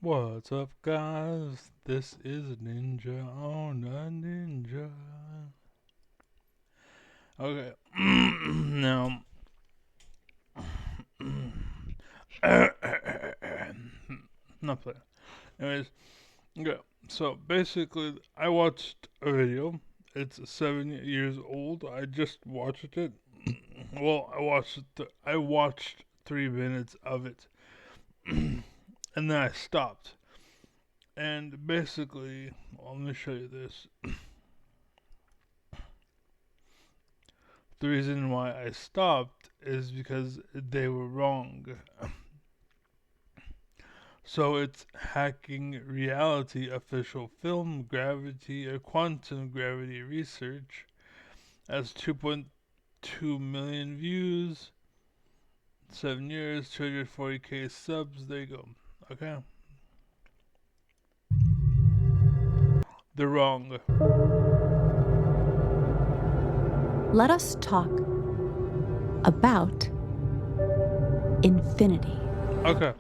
What's up, guys? This is Ninja on a Ninja. Okay, now, not playing. Anyways, okay, so basically, I watched a video. It's 7 years old. I just watched it. Well, I watched 3 minutes of it, and then I stopped. And basically, let me show you this. The reason why I stopped is because they were wrong. So it's Hacking Reality official film gravity or quantum gravity research has 2.2 million views, 7 years, 240k subs. There you go. Okay. They're wrong. Let us talk about infinity. Okay.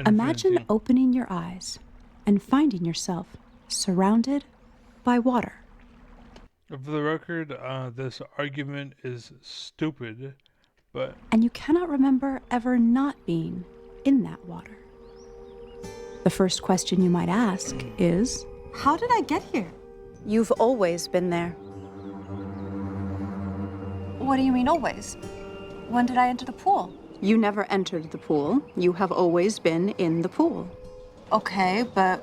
Imagine Infinity. opening your eyes and finding yourself surrounded by water. For the record, this argument is stupid, but And you cannot remember ever not being in that water. The first question you might ask is, How did I get here? you've always been there. What do you mean always? When did I enter the pool? You never entered the pool. You have always been in the pool. Okay, but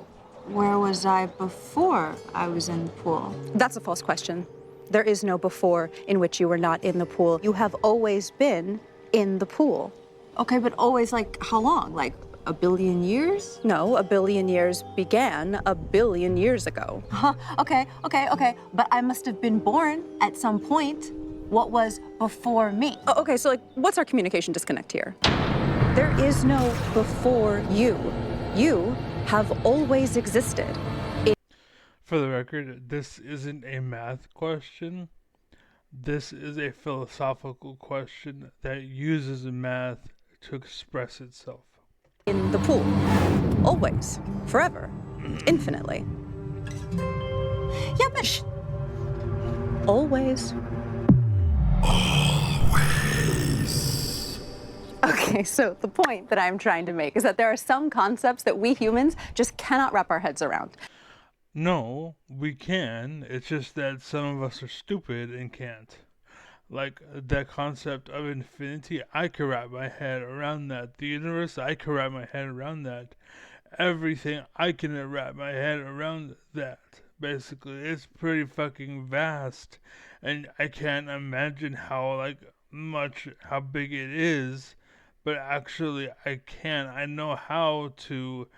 where was I before I was in the pool? That's a false question. There is no before in which you were not in the pool. You have always been in the pool. Okay, but always like how long? Like a billion years? No, a billion years began a billion years ago. Huh, okay. But I must have been born at some point. What was before me? Oh, okay, so what's our communication disconnect here? There is no before you. You have always existed. for the record, this isn't a math question. This is a philosophical question that uses math to express itself. In the pool. Always. Forever. Infinitely. Yeah, but Always. Okay, so the point that I'm trying to make is that there are some concepts that we humans just cannot wrap our heads around. No, we can. It's just that some of us are stupid and can't. Like that concept of infinity, I can wrap my head around that. The universe, I can wrap my head around that. Everything, I can wrap my head around that. Basically, it's pretty fucking vast, and I can't imagine how big it is. But actually, I can. I know how to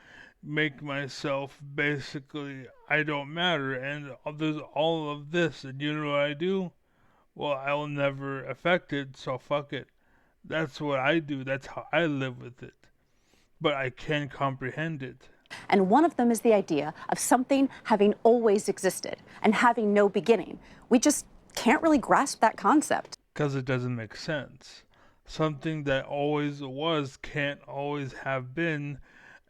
make myself basically I don't matter, and there's all of this, and you know what I do? Well, I will never affect it, so fuck it. That's what I do. That's how I live with it. But I can comprehend it. And one of them is the idea of something having always existed and having no beginning. We just can't really grasp that concept. Because it doesn't make sense. Something that always was can't always have been,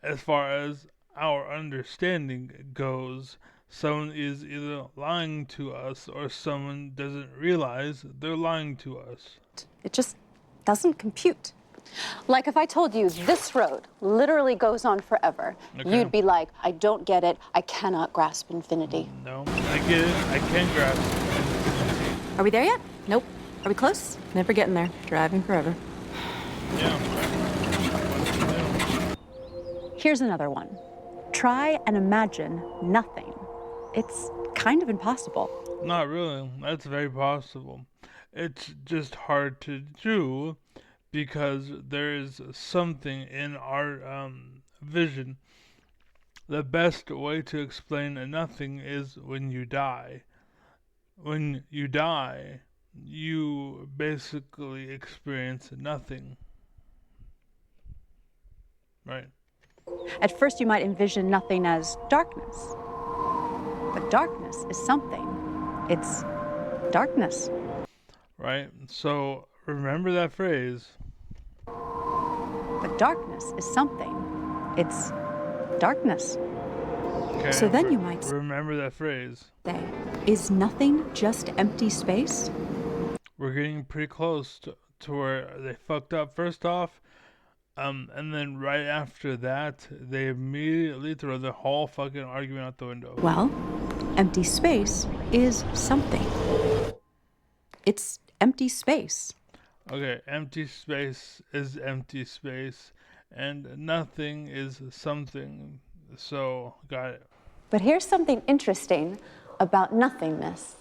as far as our understanding goes. Someone is either lying to us or someone doesn't realize they're lying to us. It just doesn't compute. Like if I told you this road literally goes on forever, Okay. you'd be like, I don't get it. I cannot grasp infinity. No, I get it. I can grasp infinity. Are we there yet? Nope. Are we close? Never getting there. Driving forever. Yeah. Here's another one. Try and imagine nothing. It's kind of impossible. Not really. That's very possible. It's just hard to do because there is something in our vision. The best way to explain a nothing is when you die. When you die, you basically experience nothing. Right. At first, you might envision nothing as darkness. But darkness is something. It's darkness. Right? So remember that phrase. darkness is something, it's darkness. Okay, So then you might remember that phrase. say, is nothing just empty space? We're getting pretty close to where they fucked up first off. And then right after that, they immediately throw the whole fucking argument out the window. Well, empty space is something. It's empty space. Okay, empty space is empty space, and nothing is something. So, got it. But here's something interesting about nothingness.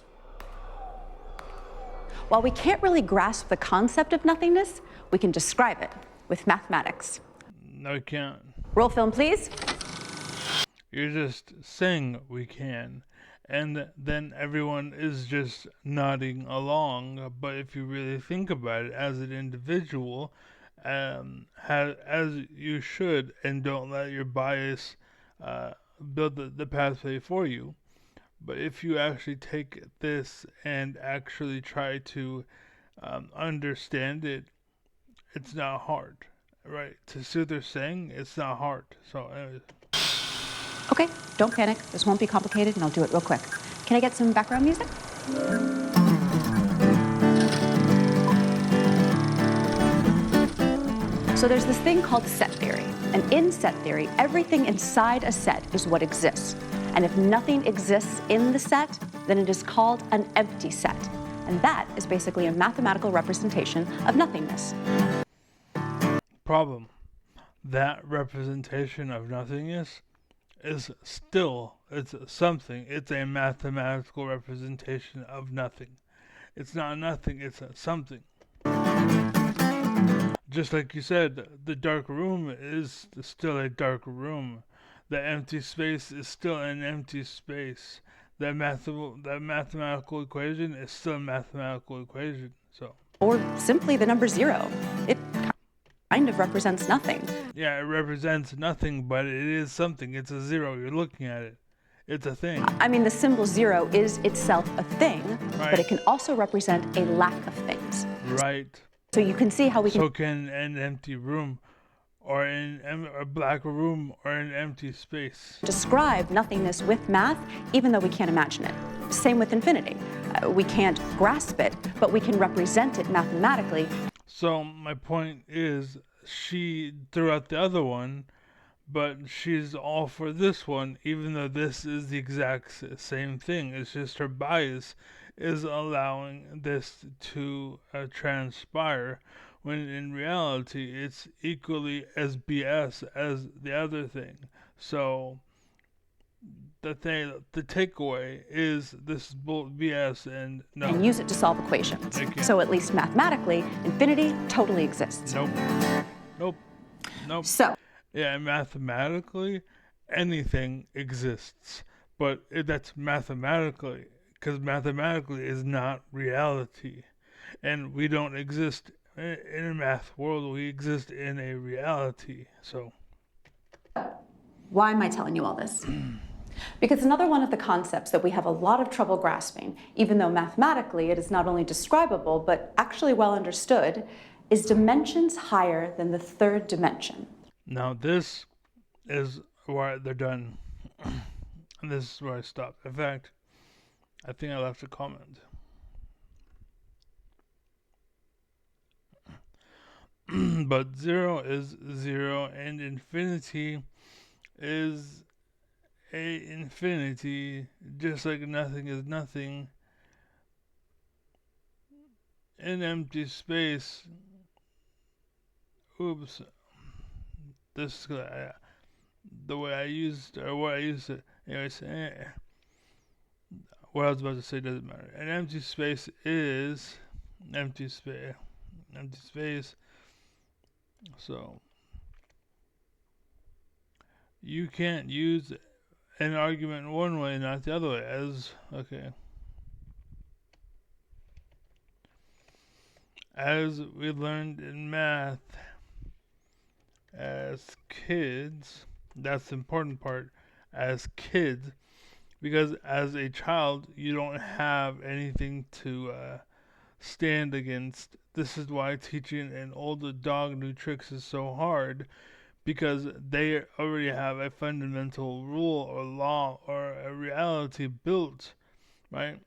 While we can't really grasp the concept of nothingness, we can describe it with mathematics. No, we can't. Roll film, please. You're just saying we can, and then everyone is just nodding along. But if you really think about it as an individual, as you should, and don't let your bias build the pathway for you. But if you actually take this and actually try to understand it, it's not hard, right? To see what they're saying, it's not hard. So, anyways. Okay, don't panic. This won't be complicated, and I'll do it real quick. Can I get some background music? So there's this thing called set theory. And in set theory, everything inside a set is what exists. And if nothing exists in the set, then it is called an empty set. And that is basically a mathematical representation of nothingness. Problem. That representation of nothingness is still, it's something. It's a mathematical representation of nothing. It's not nothing, it's something. Just like you said, the dark room is still a dark room. The empty space is still an empty space. That mathematical equation is still a mathematical equation. So. Or simply the number 0. It kind of represents nothing. Yeah, it represents nothing, but it is something. It's a 0. You're looking at it. It's a thing. I mean, the symbol 0 is itself a thing, Right. but it can also represent a lack of things. Right. So you can see how we can So can an empty room, or a black room, or an empty space. describe nothingness with math, even though we can't imagine it. Same with infinity. We can't grasp it, but we can represent it mathematically. So my point is, she threw out the other one, but she's all for this one, even though this is the exact same thing. It's just her bias is allowing this to transpire, when in reality it's equally as BS as the other thing. So the takeaway is this is BS and no. And use it to solve equations. They can't. So at least mathematically, infinity totally exists. Nope. So, Yeah, mathematically, anything exists, but that's mathematically, because mathematically is not reality, and we don't exist in a math world. We exist in a reality. So, why am I telling you all this? Because another one of the concepts that we have a lot of trouble grasping, even though mathematically it is not only describable, but actually well understood, is dimensions higher than the third dimension. now this is where they're done, and this is where I stop. In fact, I think I left a comment. But 0 is 0, and infinity is a infinity, just like nothing is nothing. In empty space, oops, this is the way I used, or what I used it, anyways, what I was about to say doesn't matter. An empty space is empty space, so you can't use an argument one way, not the other way, as we learned in math as kids. That's the important part, as kids, because as a child you don't have anything to stand against. This is why teaching an older dog new tricks is so hard, because they already have a fundamental rule or law or a reality built, right?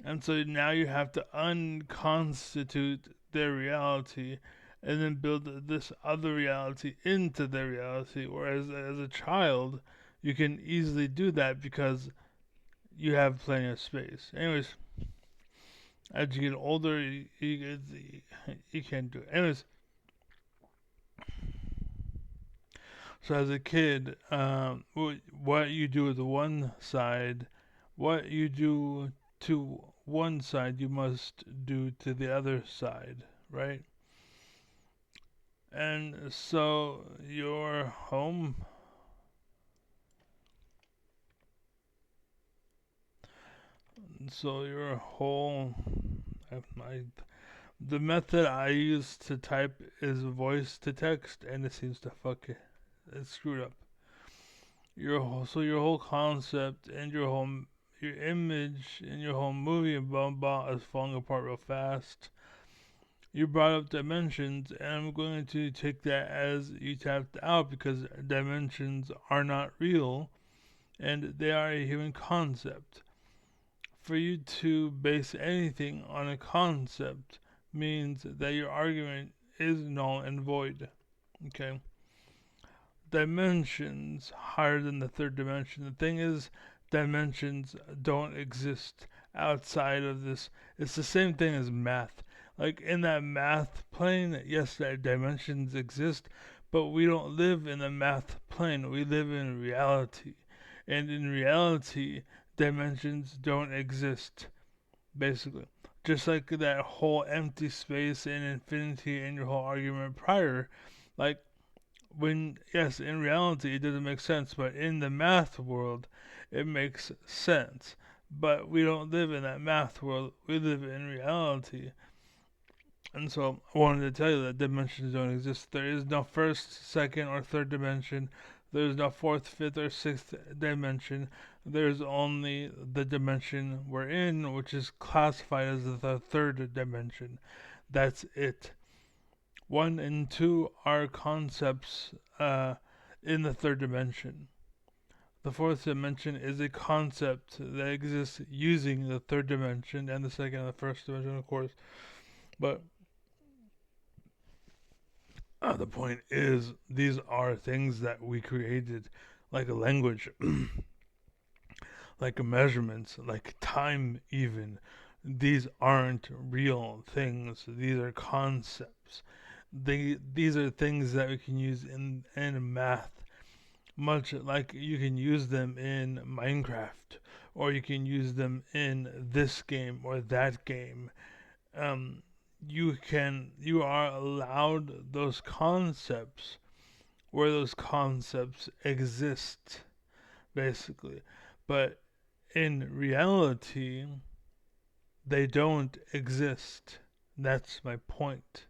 And so now you have to unconstitute their reality and then build this other reality into their reality. Whereas as a child, you can easily do that because you have plenty of space. Anyways, as you get older, you can't do it. Anyways, so as a kid, what you do with one side, what you do to one side, you must do to the other side, right? And so your home, so your whole, I, the method I use to type is voice to text, and it seems to fuck it. It's screwed up. Your whole concept and your image and your whole movie and blah blah is falling apart real fast. You brought up dimensions, and I'm going to take that as you tapped out because dimensions are not real and they are a human concept. For you to base anything on a concept means that your argument is null and void. Okay? Dimensions higher than the third dimension. The thing is, dimensions don't exist outside of this. It's the same thing as math. Like in that math plane, yes, that dimensions exist, but we don't live in the math plane. We live in reality. And in reality, dimensions don't exist, basically. Just like that whole empty space and infinity in your whole argument prior, like when, yes, in reality it doesn't make sense, but in the math world it makes sense. But we don't live in that math world, we live in reality. And so I wanted to tell you that dimensions don't exist. There is no first, second, or third dimension. There's no fourth, fifth, or sixth dimension. There's only the dimension we're in, which is classified as the third dimension. That's it. 1 and 2 are concepts in the third dimension. The fourth dimension is a concept that exists using the third dimension and the second and the first dimension, of course. But the point is, these are things that we created, like a language, like measurements, like time, even. These aren't real things, these are concepts. These are things that we can use in math, much like you can use them in Minecraft, or you can use them in this game or that game. Um, you are allowed those concepts where those concepts exist, basically. But in reality, they don't exist. That's my point.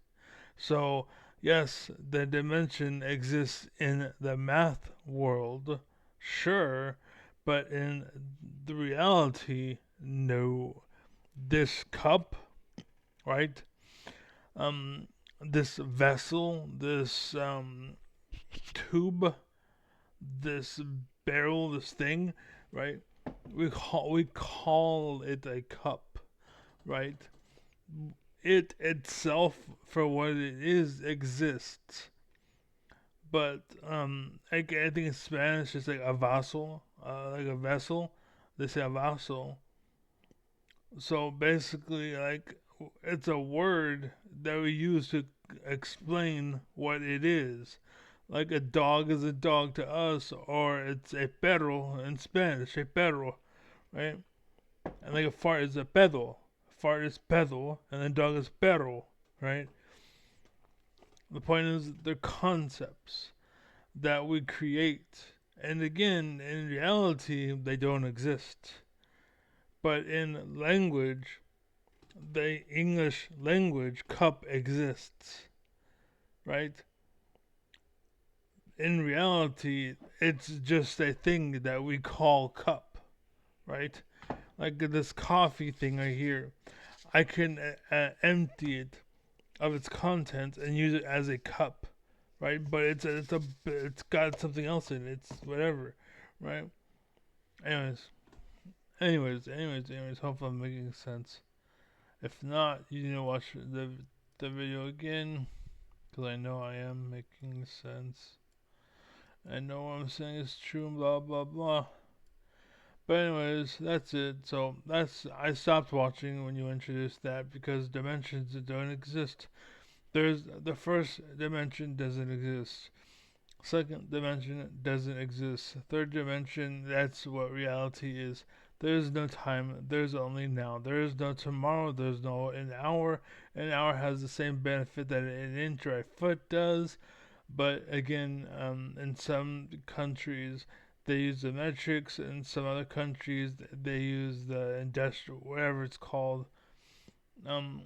So, yes, the dimension exists in the math world, sure, but in the reality, no. This cup, right? This vessel, this tube, this barrel, this thing, right? We call it a cup, right? It itself, for what it is, exists. But I think in Spanish it's like a vaso, like a vessel. They say a vaso. So basically, like it's a word that we use to explain what it is. Like a dog is a dog to us, or it's a perro in Spanish, a perro, right? And like a fart is a pedo. Fart is pedo, and then dog is perro, right? The point is they're concepts that we create. And again, in reality, they don't exist. But in language, the English language, cup exists, right? In reality, it's just a thing that we call cup, right? Like this coffee thing right here. I can empty it of its content and use it as a cup, right? But it's got something else in it. It's whatever, right? Anyways, anyways. Hopefully I'm making sense. If not, you need to watch the video again, because I know I am making sense. I know what I'm saying is true and blah blah blah. But anyways, that's it. So I stopped watching when you introduced that because dimensions don't exist. There's the first dimension doesn't exist. Second dimension doesn't exist. Third dimension, that's what reality is. There is no time. There's only now. There is no tomorrow. There's no an hour. An hour has the same benefit that an inch or a foot does. But again, in some countries, they use the metrics. In some other countries, they use the industrial, whatever it's called. Um,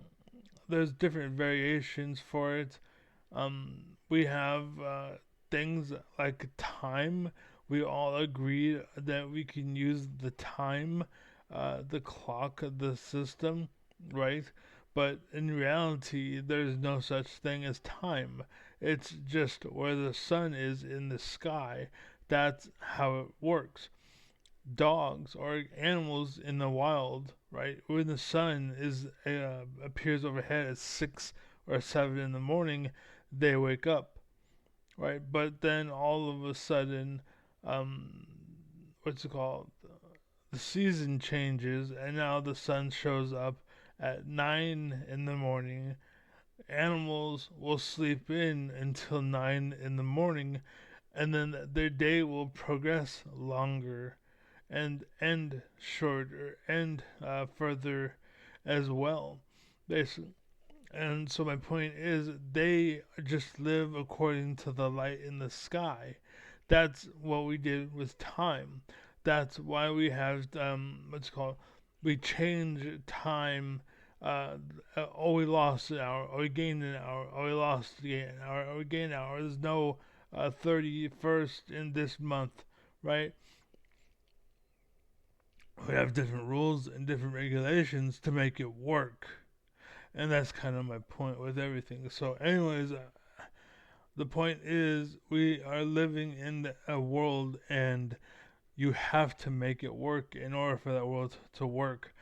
there's different variations for it. We have things like time. We all agreed that we can use the time, the clock, the system, right? But in reality, there's no such thing as time. It's just where the sun is in the sky. That's how it works. Dogs or animals in the wild, right? When the sun is appears overhead at 6 or 7 in the morning, they wake up, right? But then all of a sudden, um, what's it called? The season changes, and now the sun shows up at 9 in the morning. Animals will sleep in until 9 in the morning, and then their day will progress longer and end shorter and further as well. Basically. And so my point is, they just live according to the light in the sky. That's what we did with time. That's why we have what's it called. We change time. Oh, we lost an hour. Oh, we gained an hour. Oh, we lost again an hour. Oh, we gained an hour. There's no 31st in this month, right? We have different rules and different regulations to make it work. And that's kind of my point with everything. So, anyways, the point is we are living in a world and you have to make it work in order for that world to work.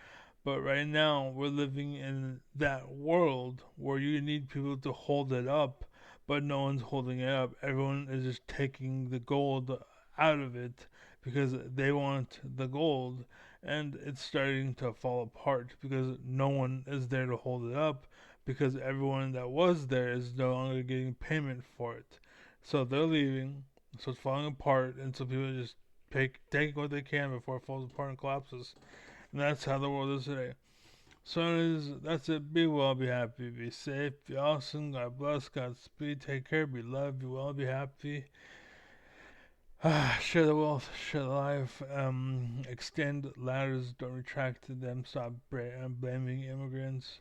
But right now, we're living in that world where you need people to hold it up, but no one's holding it up. Everyone is just taking the gold out of it because they want the gold, and it's starting to fall apart because no one is there to hold it up because everyone that was there is no longer getting payment for it. So they're leaving, so it's falling apart, and so people just take what they can before it falls apart and collapses. And that's how the world is today. So anyways, that's it. Be well, be happy, be safe, be awesome. God bless, Godspeed, take care, be loved, be well, be happy. Share the wealth, share the life. Extend ladders, don't retract them. Stop blaming immigrants.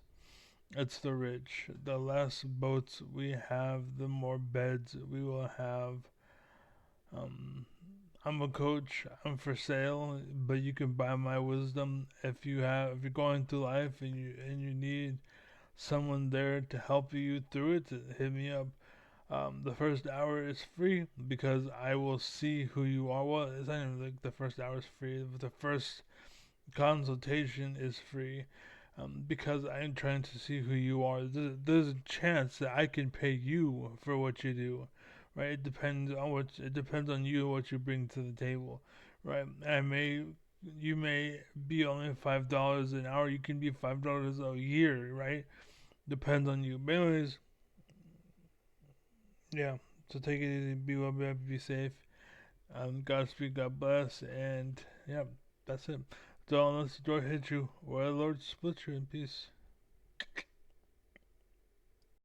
It's the rich. The less boats we have, the more beds we will have. Um, I'm a coach. I'm for sale, but you can buy my wisdom if you're going through life and you need someone there to help you through it. Hit me up. The first hour is free because I will see who you are. Well, it's not even like the first hour is free, but the first consultation is free. Because I'm trying to see who you are. There's a chance that I can pay you for what you do, right? It depends on you what you bring to the table, right? You may be only $5 an hour. You can be $5 a year, right? Depends on you. But anyways, yeah. So take it easy. Be well, be happy, be safe. Godspeed, God bless, and yeah, that's it. So unless the door hits you, or the Lord split you in peace.